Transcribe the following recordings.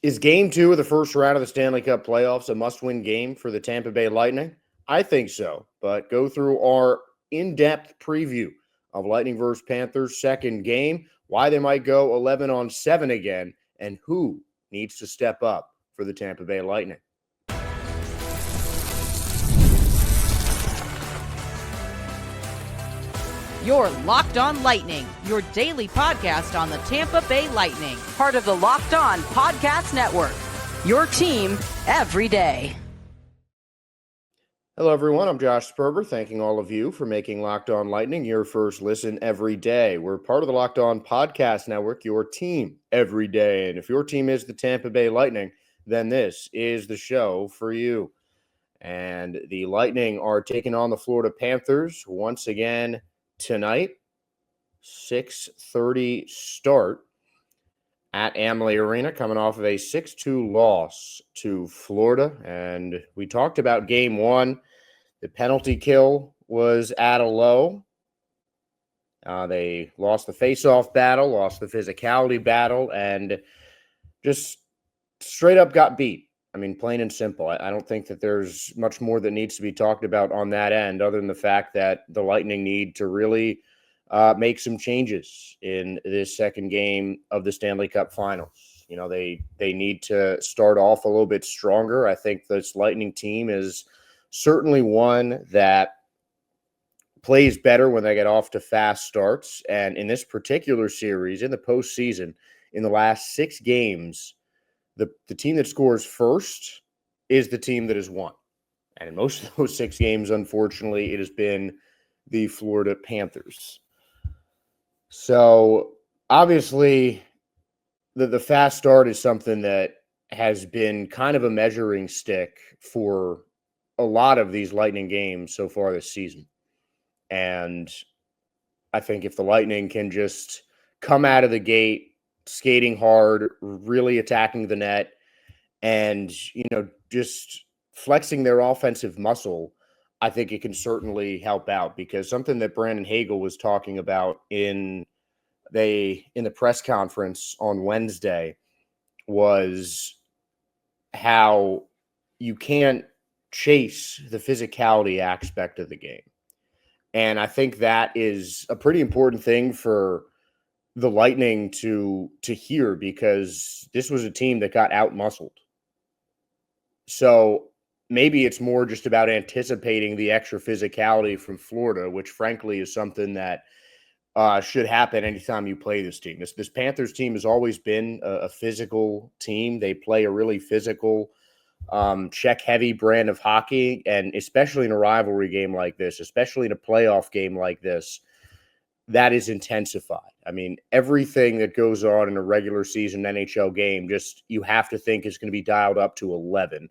Is game two of the first round of the Stanley Cup playoffs a must-win game for the Tampa Bay Lightning? I think so, but go through our in-depth preview of Lightning versus Panthers second game, why they might go 11-7 again, and who needs to step up for the Tampa Bay Lightning. You're Locked On Lightning, your daily podcast on the Tampa Bay Lightning, part of the Locked On Podcast Network, your team every day. Hello, everyone. I'm Josh Sperber, thanking all of you for making Locked On Lightning your first listen every day. We're part of the Locked On Podcast Network, your team every day. And if your team is the Tampa Bay Lightning, then this is the show for you. And the Lightning are taking on the Florida Panthers once again tonight, 6:30 start at Amalie Arena, coming off of a 6-2 loss to Florida. And we talked about game one. The penalty kill was at a low. They lost the face-off battle, lost the physicality battle, and just straight up got beat. I mean, plain and simple. I don't think that there's much more that needs to be talked about on that end, other than the fact that the Lightning need to really make some changes in this second game of the Stanley Cup Finals. You know, they need to start off a little bit stronger. I think this Lightning team is certainly one that plays better when they get off to fast starts. And in this particular series, in the postseason, in the last 6 games, the team that scores first is the team that has won. And in most of those 6 games, unfortunately, it has been the Florida Panthers. So obviously, the fast start is something that has been kind of a measuring stick for a lot of these Lightning games so far this season. And I think if the Lightning can just come out of the gate skating hard, really attacking the net, and, just flexing their offensive muscle, I think it can certainly help out, because something that Brandon Hagel was talking about in the press conference on Wednesday was how you can't chase the physicality aspect of the game. And I think that is a pretty important thing for the Lightning to hear, because this was a team that got out-muscled. So maybe it's more just about anticipating the extra physicality from Florida, which frankly is something that should happen anytime you play this team. This Panthers team has always been a physical team. They play a really physical, check-heavy brand of hockey, and especially in a rivalry game like this, especially in a playoff game like this, that is intensified. I mean, everything that goes on in a regular season NHL game, just you have to think is going to be dialed up to 11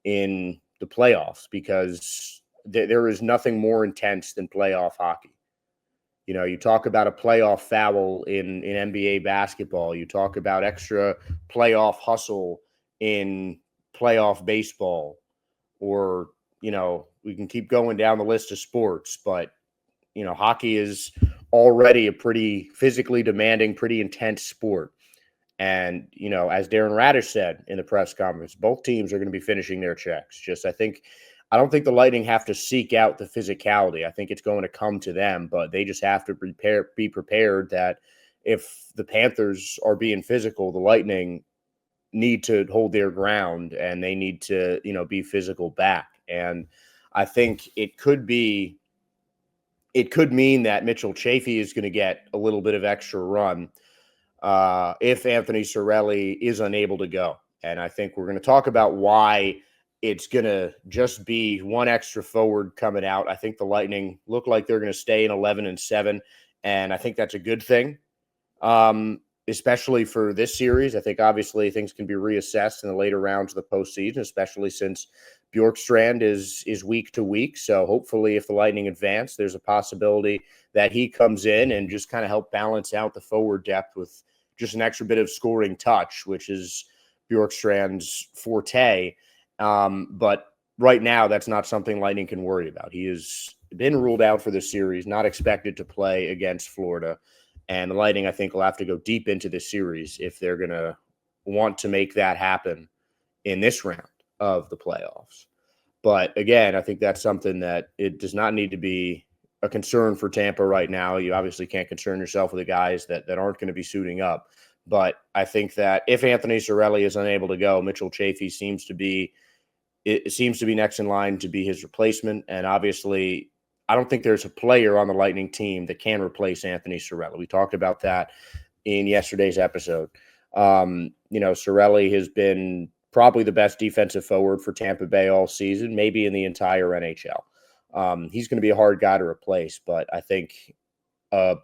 in the playoffs, because there is nothing more intense than playoff hockey. You know, you talk about a playoff foul in NBA basketball. You talk about extra playoff hustle in playoff baseball, or, we can keep going down the list of sports, but, hockey is already a pretty physically demanding, pretty intense sport. And, as Darren Radish said in the press conference, both teams are going to be finishing their checks. I don't think the Lightning have to seek out the physicality. I think it's going to come to them, but they just have to be prepared that if the Panthers are being physical, the Lightning need to hold their ground, and they need to, be physical back. And I think it could mean that Mitchell Chaffee is going to get a little bit of extra run if Anthony Cirelli is unable to go. And I think we're going to talk about why it's going to just be one extra forward coming out. I think the Lightning look like they're going to stay in 11-7, and I think that's a good thing, especially for this series. I think obviously things can be reassessed in the later rounds of the postseason, especially since Bjorkstrand is week to week. So hopefully if the Lightning advance, there's a possibility that he comes in and just kind of help balance out the forward depth with just an extra bit of scoring touch, which is Bjorkstrand's forte. But right now, that's not something Lightning can worry about. He has been ruled out for this series, not expected to play against Florida. And the Lightning, I think, will have to go deep into this series if they're going to want to make that happen in this round of the playoffs. But again, I think that's something that it does not need to be a concern for Tampa right now. You obviously can't concern yourself with the guys that aren't going to be suiting up. But I think that if Anthony Cirelli is unable to go, Mitchell Chafee seems to be next in line to be his replacement. And obviously, I don't think there's a player on the Lightning team that can replace Anthony Cirelli. We talked about that in yesterday's episode. Cirelli has been probably the best defensive forward for Tampa Bay all season, maybe in the entire NHL. He's going to be a hard guy to replace, but I think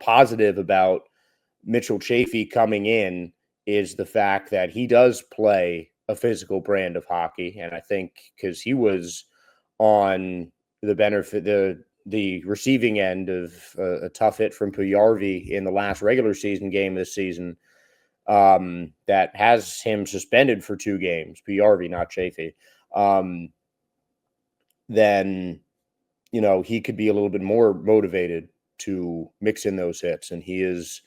positive about Mitchell Chafee coming in is the fact that he does play a physical brand of hockey. And I think because he was on the benefit, the receiving end of a tough hit from Puyarvi in the last regular season game this season, that has him suspended for 2 games, Puyarvi, not Chafee, then, he could be a little bit more motivated to mix in those hits. And he's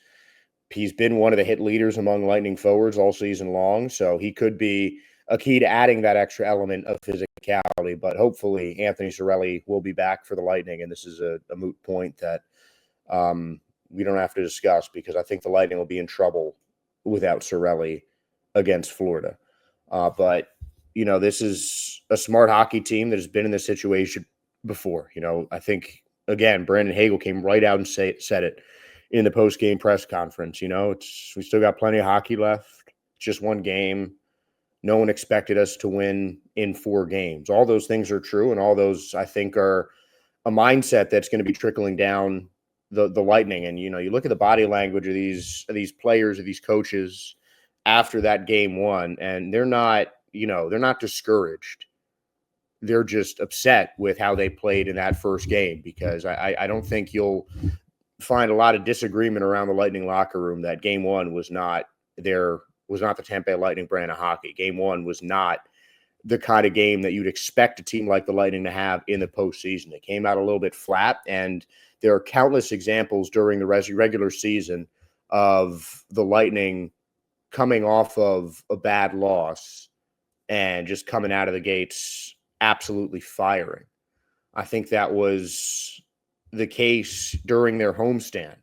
been one of the hit leaders among Lightning forwards all season long. So he could be a key to adding that extra element of physicality. But hopefully Anthony Cirelli will be back for the Lightning. And this is a moot point that we don't have to discuss, because I think the Lightning will be in trouble without Cirelli against Florida. But this is a smart hockey team that has been in this situation before. I think, again, Brandon Hagel came right out and said it in the post-game press conference. We still got plenty of hockey left. It's just 1 game. No one expected us to win in 4 games. All those things are true, and all those, I think, are a mindset that's going to be trickling down the Lightning. And, you look at the body language of these players, of these coaches after that game 1, and they're not discouraged. They're just upset with how they played in that first game, because I don't think you'll find a lot of disagreement around the Lightning locker room that game 1 was not the Tampa Bay Lightning brand of hockey. Game 1 was not the kind of game that you'd expect a team like the Lightning to have in the postseason. It came out a little bit flat, and there are countless examples during the regular season of the Lightning coming off of a bad loss and just coming out of the gates absolutely firing. I think that was the case during their homestand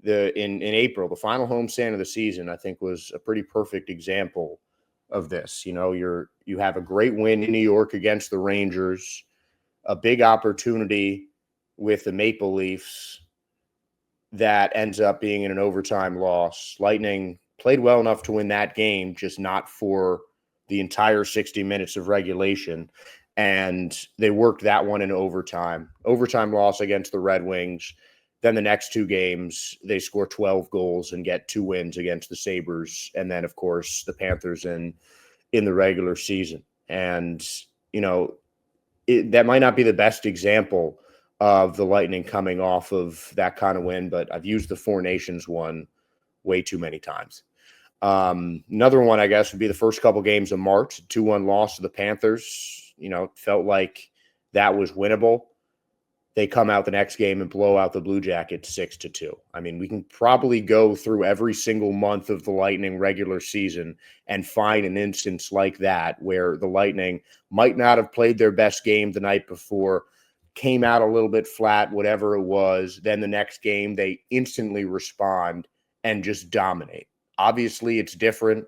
in April. The final homestand of the season, I think, was a pretty perfect example of this. You have a great win in New York against the Rangers, a big opportunity with the Maple Leafs that ends up being in an overtime loss. Lightning played well enough to win that game, just not for the entire 60 minutes of regulation. And they worked that one in overtime. Overtime loss against the Red Wings. Then the next 2 games, they score 12 goals and get 2 wins against the Sabres. And then, of course, the Panthers in the regular season. And, that might not be the best example of the Lightning coming off of that kind of win, but I've used the 4 Nations one way too many times. Another one, I guess, would be the first couple games of March, 2-1 loss to the Panthers. Felt like that was winnable. They come out the next game and blow out the Blue Jackets 6-2. I mean, we can probably go through every single month of the Lightning regular season and find an instance like that where the Lightning might not have played their best game the night before, came out a little bit flat, whatever it was. Then the next game, they instantly respond and just dominate. Obviously, it's different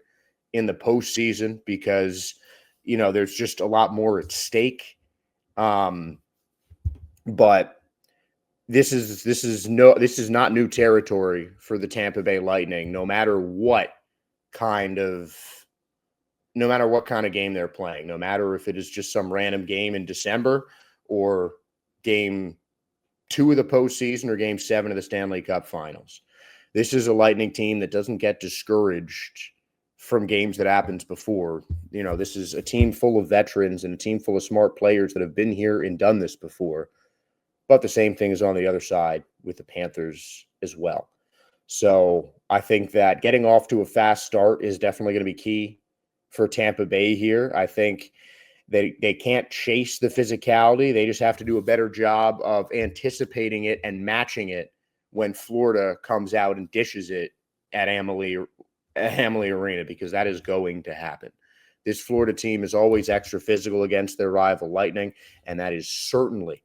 in the postseason because, there's just a lot more at stake. But this is not new territory for the Tampa Bay Lightning, no matter what kind of game they're playing, no matter if it is just some random game in December or game 2 of the postseason or game 7 of the Stanley Cup Finals. This is a Lightning team that doesn't get discouraged from games that happens before. This is a team full of veterans and a team full of smart players that have been here and done this before. But the same thing is on the other side with the Panthers as well. So I think that getting off to a fast start is definitely going to be key for Tampa Bay here. I think they can't chase the physicality. They just have to do a better job of anticipating it and matching it when Florida comes out and dishes it at Amalie Amalie Arena, because that is going to happen. This Florida team is always extra physical against their rival Lightning, and that is certainly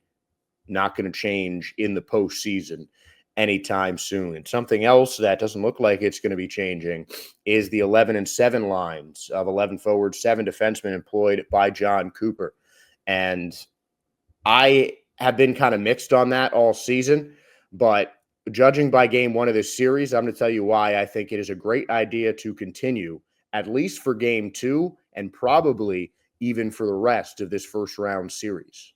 not going to change in the postseason anytime soon. And something else that doesn't look like it's going to be changing is the 11-7 lines of 11 forwards, 7 defensemen employed by John Cooper. And I have been kind of mixed on that all season, but judging by game 1 of this series, I'm going to tell you why I think it is a great idea to continue, at least for game 2, and probably even for the rest of this first round series.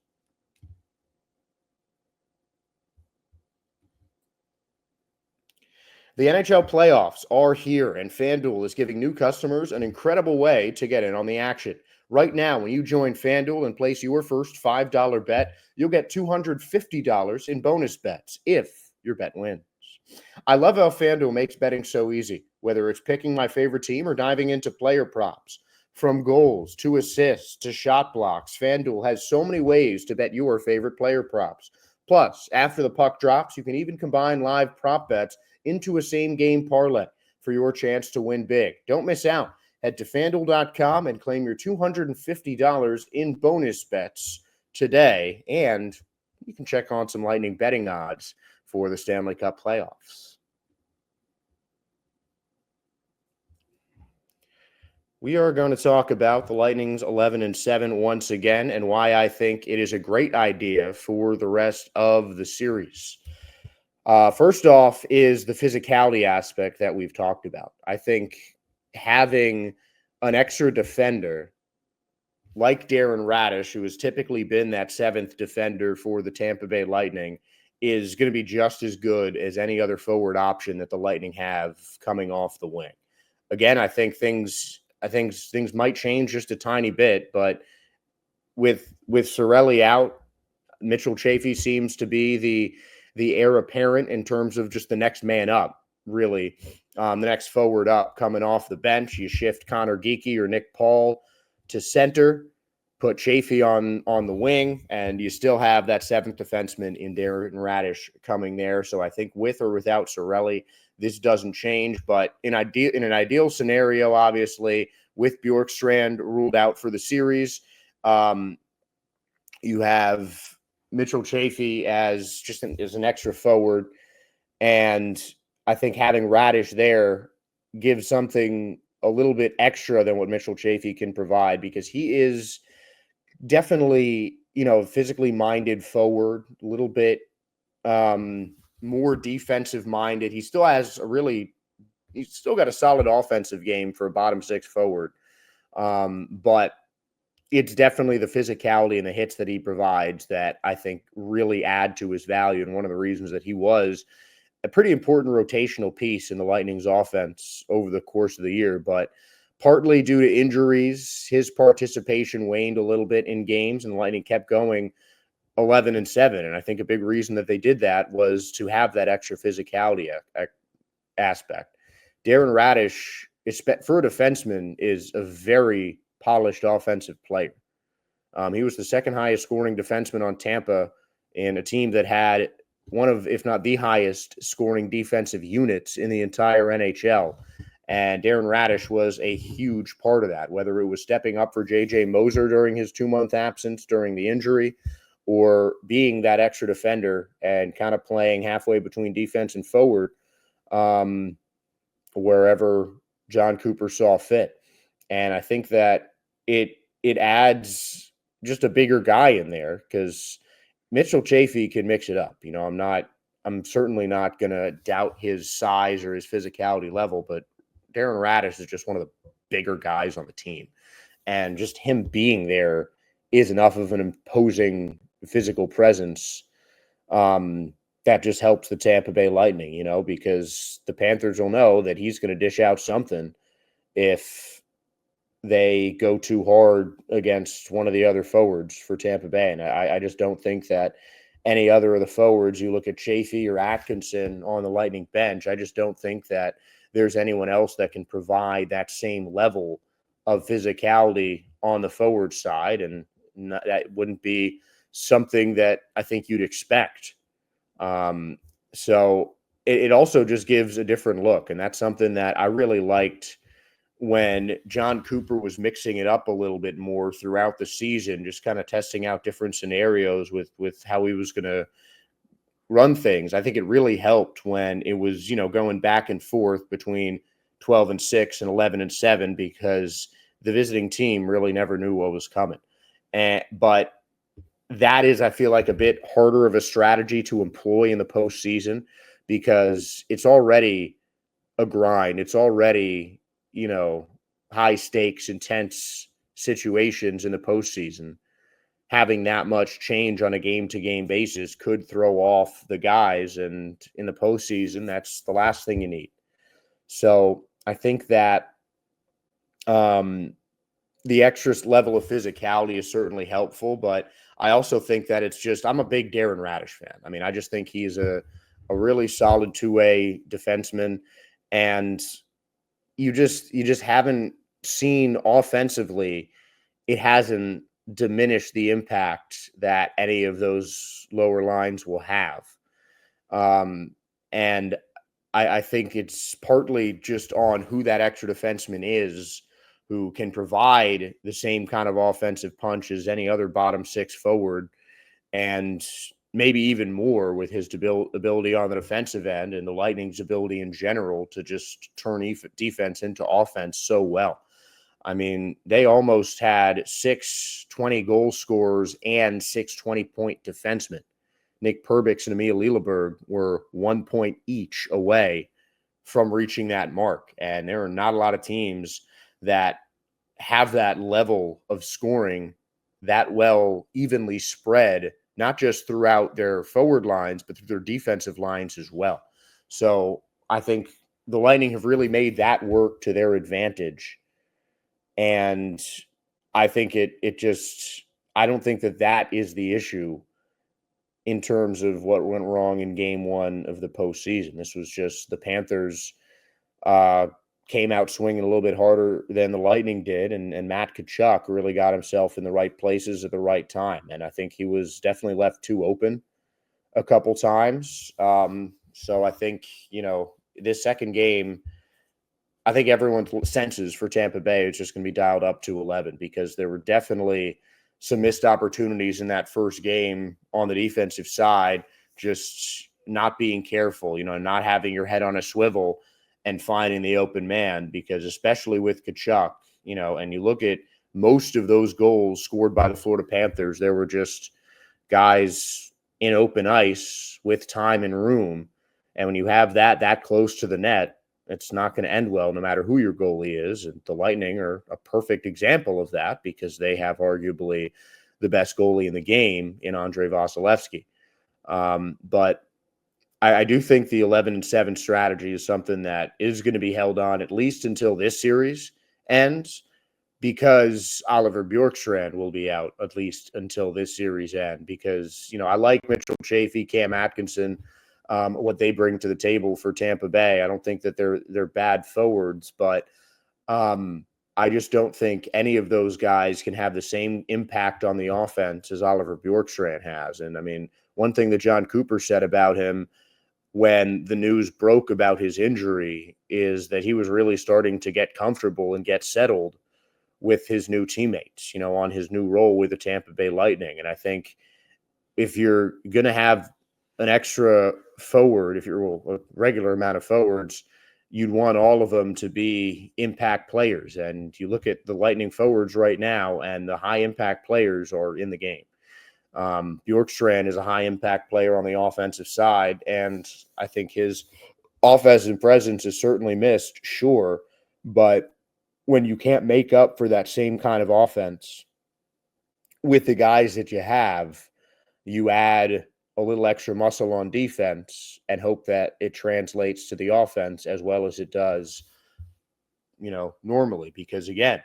The NHL playoffs are here, and FanDuel is giving new customers an incredible way to get in on the action. Right now, when you join FanDuel and place your first $5 bet, you'll get $250 in bonus bets if your bet wins. I love how FanDuel makes betting so easy, whether it's picking my favorite team or diving into player props. From goals to assists to shot blocks, FanDuel has so many ways to bet your favorite player props. Plus, after the puck drops, you can even combine live prop bets into a same-game parlay for your chance to win big. Don't miss out. Head to FanDuel.com and claim your $250 in bonus bets today. And you can check on some Lightning betting odds for the Stanley Cup playoffs. We are going to talk about the Lightning's 11-7 once again and why I think it is a great idea for the rest of the series. First off is the physicality aspect that we've talked about. I think having an extra defender like Darren Radish, who has typically been that 7th defender for the Tampa Bay Lightning, is going to be just as good as any other forward option that the Lightning have coming off the wing. Again, I think things might change just a tiny bit, but with Cirelli out, Mitchell Chaffee seems to be the heir apparent in terms of just the next man up, really. The next forward up coming off the bench. You shift Connor Geekie or Nick Paul to center, put Chaffee on the wing, and you still have that 7th defenseman in Darren Radish coming there. So I think with or without Cirelli, this doesn't change. But in an ideal scenario, obviously, with Bjorkstrand ruled out for the series, you have Mitchell Chaffee as an extra forward. And I think having Radish there gives something a little bit extra than what Mitchell Chaffee can provide, because he is definitely, physically minded forward, a little bit more defensive minded. He still has he's still got a solid offensive game for a bottom 6 forward. But it's definitely the physicality and the hits that he provides that I think really add to his value. And one of the reasons that he was a pretty important rotational piece in the Lightning's offense over the course of the year. But partly due to injuries, his participation waned a little bit in games, and the Lightning kept going 11-7. And I think a big reason that they did that was to have that extra physicality aspect. Darren Radish, for a defenseman, is a very polished offensive player. He was the 2nd highest scoring defenseman on Tampa in a team that had one of, if not the highest scoring defensive units in the entire NHL. And Darren Radish was a huge part of that, whether it was stepping up for J.J. Moser during his 2-month absence during the injury, or being that extra defender and kind of playing halfway between defense and forward wherever John Cooper saw fit. And I think that it adds just a bigger guy in there, because Mitchell Chaffee can mix it up. I'm certainly not going to doubt his size or his physicality level, but Darren Radish is just one of the bigger guys on the team. And just him being there is enough of an imposing physical presence that just helps the Tampa Bay Lightning, because the Panthers will know that he's going to dish out something if they go too hard against one of the other forwards for Tampa Bay. And I just don't think that any other of the forwards, you look at Chaffee or Atkinson on the Lightning bench, I just don't think that there's anyone else that can provide that same level of physicality on the forward side. And that wouldn't be something that I think you'd expect. So it also just gives a different look. And that's something that I really liked when John Cooper was mixing it up a little bit more throughout the season, just kind of testing out different scenarios with how he was going to run things. I think it really helped when it was, going back and forth between 12-6 and 11-7, because the visiting team really never knew what was coming. But that is, I feel like, a bit harder of a strategy to employ in the postseason, because it's already a grind. It's already, high stakes, intense situations in the postseason. Having that much change on a game-to-game basis could throw off the guys, and in the postseason, that's the last thing you need. So I think that the extra level of physicality is certainly helpful, but I also think that I'm a big Darren Radish fan. I mean, I just think he's a really solid two-way defenseman, and you just haven't seen offensively, it hasn't diminished the impact that any of those lower lines will have. And I think it's partly just on who that extra defenseman is, who can provide the same kind of offensive punch as any other bottom six forward, and maybe even more with his ability on the defensive end and the Lightning's ability in general to just turn defense into offense so well. I mean, they almost had 6 20-goal scorers and 6 20-point defensemen. Nick Perbix and Emil Lilleberg were 1 point each away from reaching that mark. And there are not a lot of teams that have that level of scoring that well evenly spread, not just throughout their forward lines, but through their defensive lines as well. So I think the Lightning have really made that work to their advantage. And I think I don't think that is the issue in terms of what went wrong in game one of the postseason. This was just the Panthers came out swinging a little bit harder than the Lightning did, and Matt Tkachuk really got himself in the right places at the right time. And I think he was definitely left too open a couple times. So I think, this second game, I think everyone's senses for Tampa Bay is just going to be dialed up to 11, because there were definitely some missed opportunities in that first game on the defensive side, just not being careful, not having your head on a swivel and finding the open man, because especially with Tkachuk, and you look at most of those goals scored by the Florida Panthers, there were just guys in open ice with time and room. And when you have that close to the net, it's not going to end well no matter who your goalie is. And the Lightning are a perfect example of that, because they have arguably the best goalie in the game in Andrei Vasilevsky. But I do think the 11-7 strategy is something that is going to be held on at least until this series ends, because Oliver Bjorkstrand will be out at least until this series ends. Because, I like Mitchell Chaffee, Cam Atkinson, what they bring to the table for Tampa Bay. I don't think that they're bad forwards, but I just don't think any of those guys can have the same impact on the offense as Oliver Bjorkstrand has. And I mean, one thing that John Cooper said about him when the news broke about his injury is that he was really starting to get comfortable and get settled with his new teammates, on his new role with the Tampa Bay Lightning. And I think if you're going to have an extra forward, if you're a regular amount of forwards, you'd want all of them to be impact players. And you look at the Lightning forwards right now, and the high impact players are in the game. Bjorkstrand is a high impact player on the offensive side, and I think his offensive presence is certainly missed, sure. But when you can't make up for that same kind of offense with the guys that you have, you add a little extra muscle on defense and hope that it translates to the offense as well as it does, normally. Because again,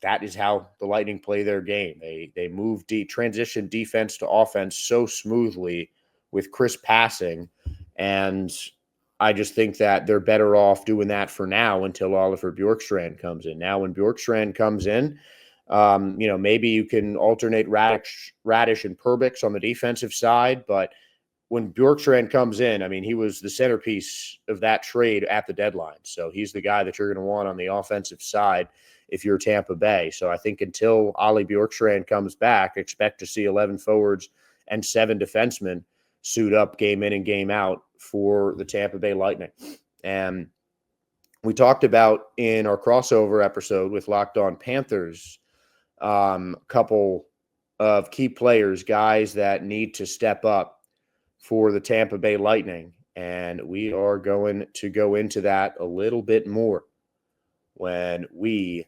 that is how the Lightning play their game. They move transition defense to offense so smoothly with crisp passing. And I just think that they're better off doing that for now until Oliver Bjorkstrand comes in. Now, when Bjorkstrand comes in, maybe you can alternate Radish and Perbix on the defensive side, but when Bjorkstrand comes in, I mean, he was the centerpiece of that trade at the deadline. So he's the guy that you're going to want on the offensive side if you're Tampa Bay. So I think until Ollie Bjorkstrand comes back, expect to see 11 forwards and 7 defensemen suit up game in and game out for the Tampa Bay Lightning. And we talked about in our crossover episode with Locked On Panthers, a couple of key players, guys that need to step up for the Tampa Bay Lightning. And we are going to go into that a little bit more when we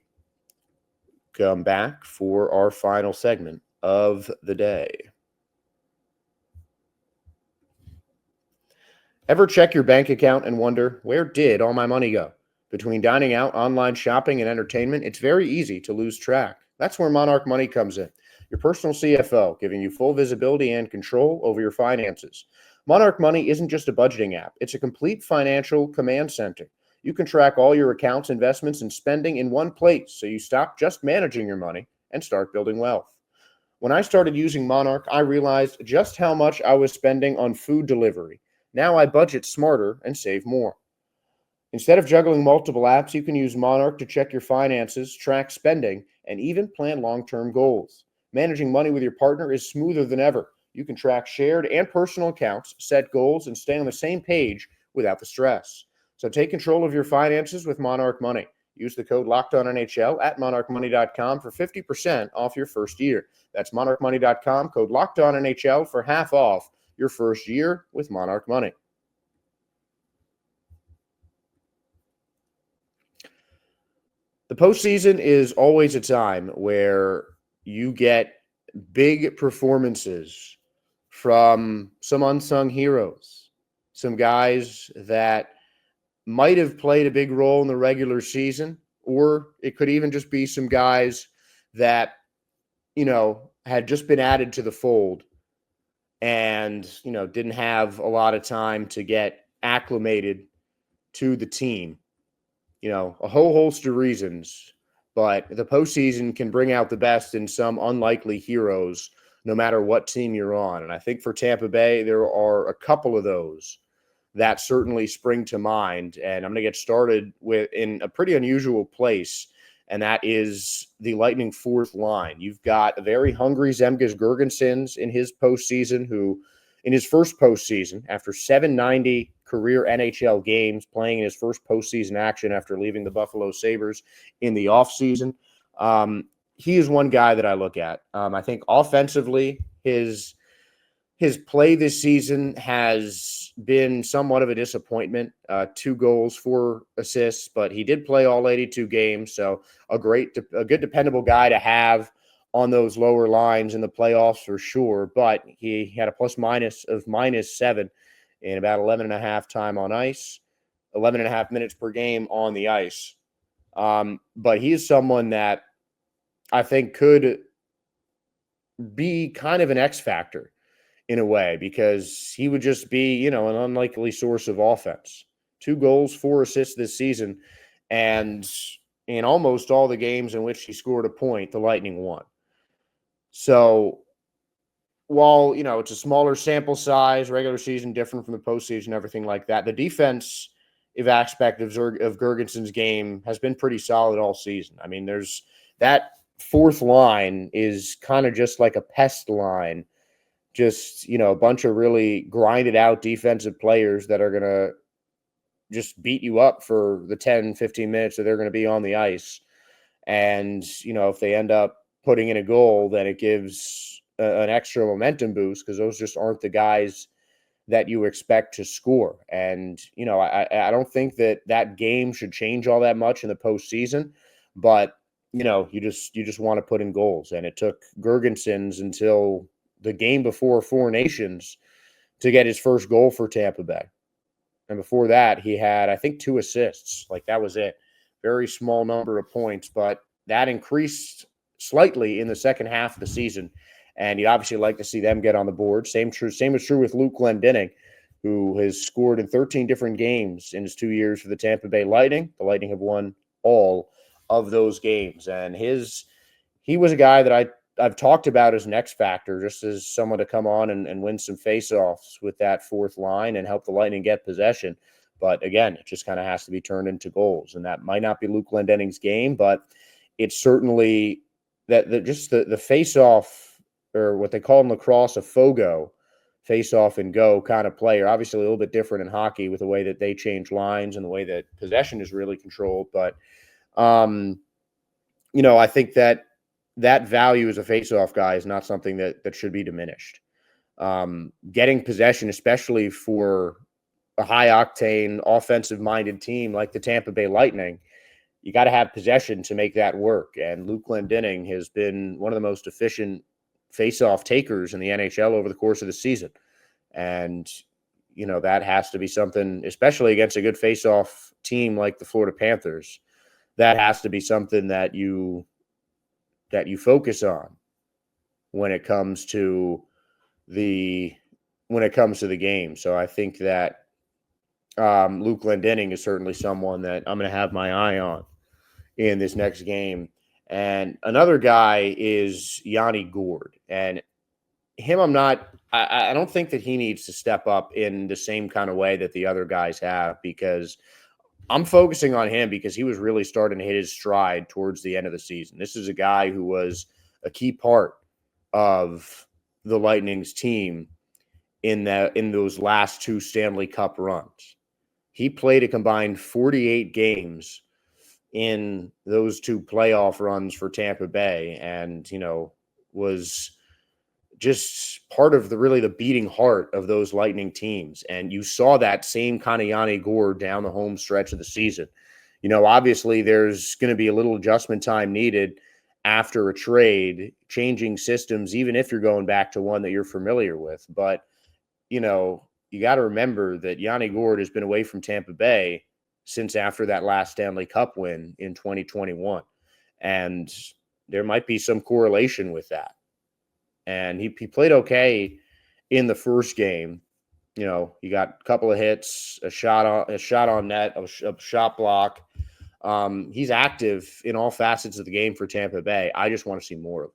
come back for our final segment of the day. Ever check your bank account and wonder, where did all my money go? Between dining out, online shopping, and entertainment, it's very easy to lose track. That's where Monarch Money comes in. Your personal CFO, giving you full visibility and control over your finances. Monarch Money isn't just a budgeting app. It's a complete financial command center. You can track all your accounts, investments, and spending in one place, so you stop just managing your money and start building wealth. When I started using Monarch, I realized just how much I was spending on food delivery. Now I budget smarter and save more. Instead of juggling multiple apps, you can use Monarch to check your finances, track spending, and even plan long-term goals. Managing money with your partner is smoother than ever. You can track shared and personal accounts, set goals, and stay on the same page without the stress. So take control of your finances with Monarch Money. Use the code LOCKEDONNHL at monarchmoney.com for 50% off your first year. That's monarchmoney.com, code LOCKEDONNHL for half off your first year with Monarch Money. The postseason is always a time where you get big performances from some unsung heroes, some guys that might have played a big role in the regular season, or it could even just be some guys that, had just been added to the fold and, didn't have a lot of time to get acclimated to the team. A whole host of reasons, but the postseason can bring out the best in some unlikely heroes, no matter what team you're on. And I think for Tampa Bay, there are a couple of those that certainly spring to mind. And I'm going to get started with in a pretty unusual place, and that is the Lightning fourth line. You've got a very hungry Zemgus Girgensons in his postseason, who in his first postseason, after 790 career NHL games, playing in his first postseason action after leaving the Buffalo Sabres in the offseason, he is one guy that I look at. I think offensively, his play this season has been somewhat of a disappointment. 2 goals, 4 assists, but he did play all 82 games, so a good dependable guy to have on those lower lines in the playoffs for sure. But he had a plus-minus of -7 in about 11.5 time on ice, 11.5 minutes per game on the ice. But he is someone that I think could be kind of an X factor in a way, because he would just be, an unlikely source of offense. 2 goals, 4 assists this season, and in almost all the games in which he scored a point, the Lightning won. So while, it's a smaller sample size, regular season different from the postseason, everything like that, the defensive aspect of Girgensons' game has been pretty solid all season. I mean, there's that fourth line is kind of just like a pest line. Just, a bunch of really grinded out defensive players that are going to just beat you up for the 10, 15 minutes that they're going to be on the ice. And, if they end up putting in a goal, then it gives an extra momentum boost, because those just aren't the guys that you expect to score. And, I don't think that game should change all that much in the postseason, but, you just want to put in goals. And it took Girgensons until the game before Four Nations to get his first goal for Tampa Bay. And before that, he had, I think, 2 assists. Like, that was it. Very small number of points, but that increased slightly in the second half of the season. And you'd obviously like to see them get on the board. Same is true with Luke Glendening, who has scored in 13 different games in his 2 years for the Tampa Bay Lightning. The Lightning have won all of those games. And he was a guy that I've talked about as an X factor, just as someone to come on and win some faceoffs with that fourth line and help the Lightning get possession. But again, it just kind of has to be turned into goals, and that might not be Luke Glendenning's game, but it's certainly that just the faceoff, or what they call in lacrosse a fogo, face off and go kind of player. Obviously, a little bit different in hockey with the way that they change lines and the way that possession is really controlled. But I think that value as a face-off guy is not something that should be diminished. Getting possession, especially for a high-octane, offensive-minded team like the Tampa Bay Lightning, you got to have possession to make that work. And Luke Glendening has been one of the most efficient face-off takers in the NHL over the course of the season. And, that has to be something, especially against a good face-off team like the Florida Panthers, that has to be something that you focus on when it comes to the game. So I think that Luke Glendening is certainly someone that I'm going to have my eye on in this next game. And another guy is Yanni Gourde. And him, I don't think that he needs to step up in the same kind of way that the other guys have, because I'm focusing on him because he was really starting to hit his stride towards the end of the season. This is a guy who was a key part of the Lightning's team in those last two Stanley Cup runs. He played a combined 48 games in those two playoff runs for Tampa Bay, and was just part of the beating heart of those Lightning teams. And you saw that same kind of Yanni Gourde down the home stretch of the season. Obviously there's going to be a little adjustment time needed after a trade, changing systems, even if you're going back to one that you're familiar with. But, you got to remember that Yanni Gourde has been away from Tampa Bay since after that last Stanley Cup win in 2021. And there might be some correlation with that. And he played okay in the first game. He got a couple of hits, a shot on net, a shot block. He's active in all facets of the game for Tampa Bay. I just want to see more of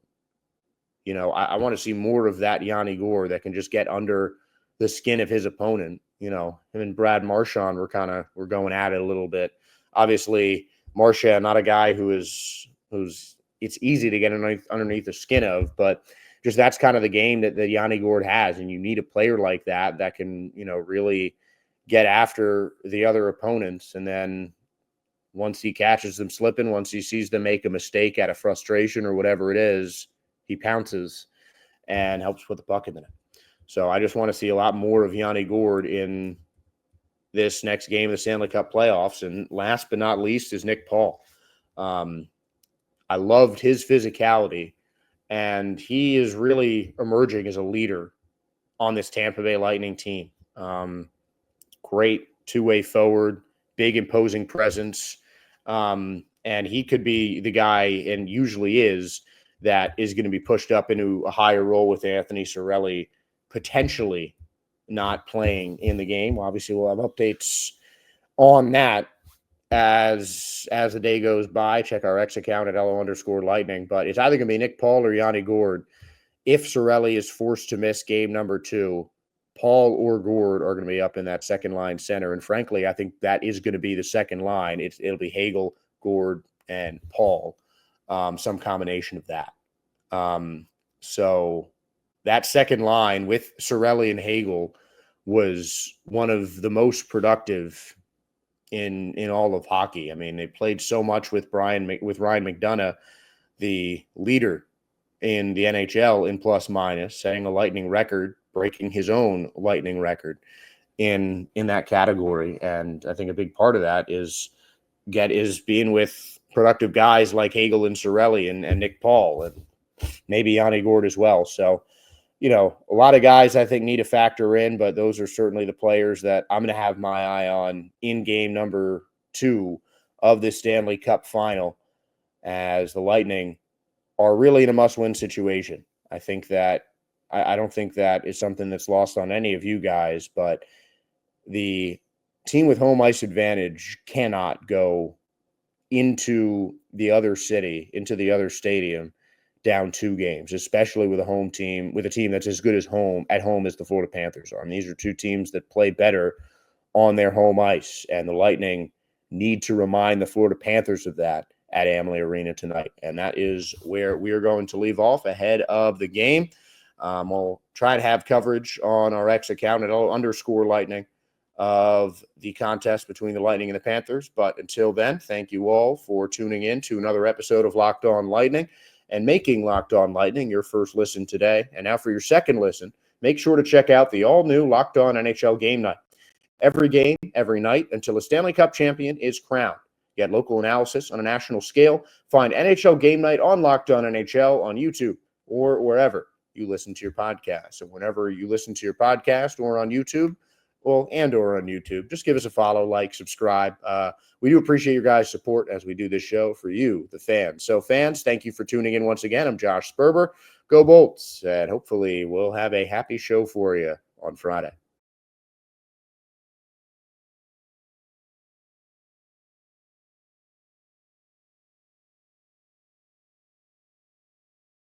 him. I want to see more of that Yanni Gourde that can just get under the skin of his opponent. Him and Brad Marchand were going at it a little bit. Obviously, Marchand, not a guy who's it's easy to get underneath the skin of, but just that's kind of the game that Yanni Gourde has, and you need a player like that can, really get after the other opponents. And then once he catches them slipping, once he sees them make a mistake out of frustration or whatever it is, he pounces and helps put the puck in the net. So I just want to see a lot more of Yanni Gourde in this next game of the Stanley Cup playoffs. And last but not least is Nick Paul. I loved his physicality, and he is really emerging as a leader on this Tampa Bay Lightning team. Great two-way forward, big imposing presence. And he could be the guy, and usually is, that is going to be pushed up into a higher role with Anthony Cirelli potentially not playing in the game. Obviously, we'll have updates on that as the day goes by. Check our X account at LO_Lightning. But it's either going to be Nick Paul or Yanni Gourde. If Cirelli is forced to miss game number 2, Paul or Gourde are going to be up in that second line center. And frankly, I think that is going to be the second line. It'll be Hagel, Gourde, and Paul, some combination of that. So that second line with Cirelli and Hagel was one of the most productive in all of hockey. I mean, they played so much with Ryan McDonough, the leader in the NHL in plus minus, setting a Lightning record, breaking his own Lightning record in that category. And I think a big part of that is being with productive guys like Hagel and Cirelli and Nick Paul, and maybe Yanni Gourde as well. So, a lot of guys I think need to factor in, but those are certainly the players that I'm going to have my eye on in game number 2 of this Stanley Cup final, as the Lightning are really in a must-win situation. I think that I don't think that is something that's lost on any of you guys, but the team with home ice advantage cannot go into the other city, into the other stadium, down 2 games, especially with a team that's as good as at home as the Florida Panthers are. I mean, these are 2 teams that play better on their home ice, and the Lightning need to remind the Florida Panthers of that at Amalie Arena tonight. And that is where we are going to leave off ahead of the game. We'll try to have coverage on our X account at _Lightning of the contest between the Lightning and the Panthers. But until then, thank you all for tuning in to another episode of Locked On Lightning and making Locked On Lightning your first listen today. And now for your second listen, make sure to check out the all-new Locked On NHL Game Night. Every game, every night, until a Stanley Cup champion is crowned. Get local analysis on a national scale. Find NHL Game Night on Locked On NHL on YouTube or wherever you listen to your podcast. And whenever you listen to your podcast or on YouTube, or on YouTube, just give us a follow, like, subscribe. We do appreciate your guys' support as we do this show for you, the fans. So, fans, thank you for tuning in once again. I'm Josh Sperber. Go Bolts, and hopefully we'll have a happy show for you on Friday.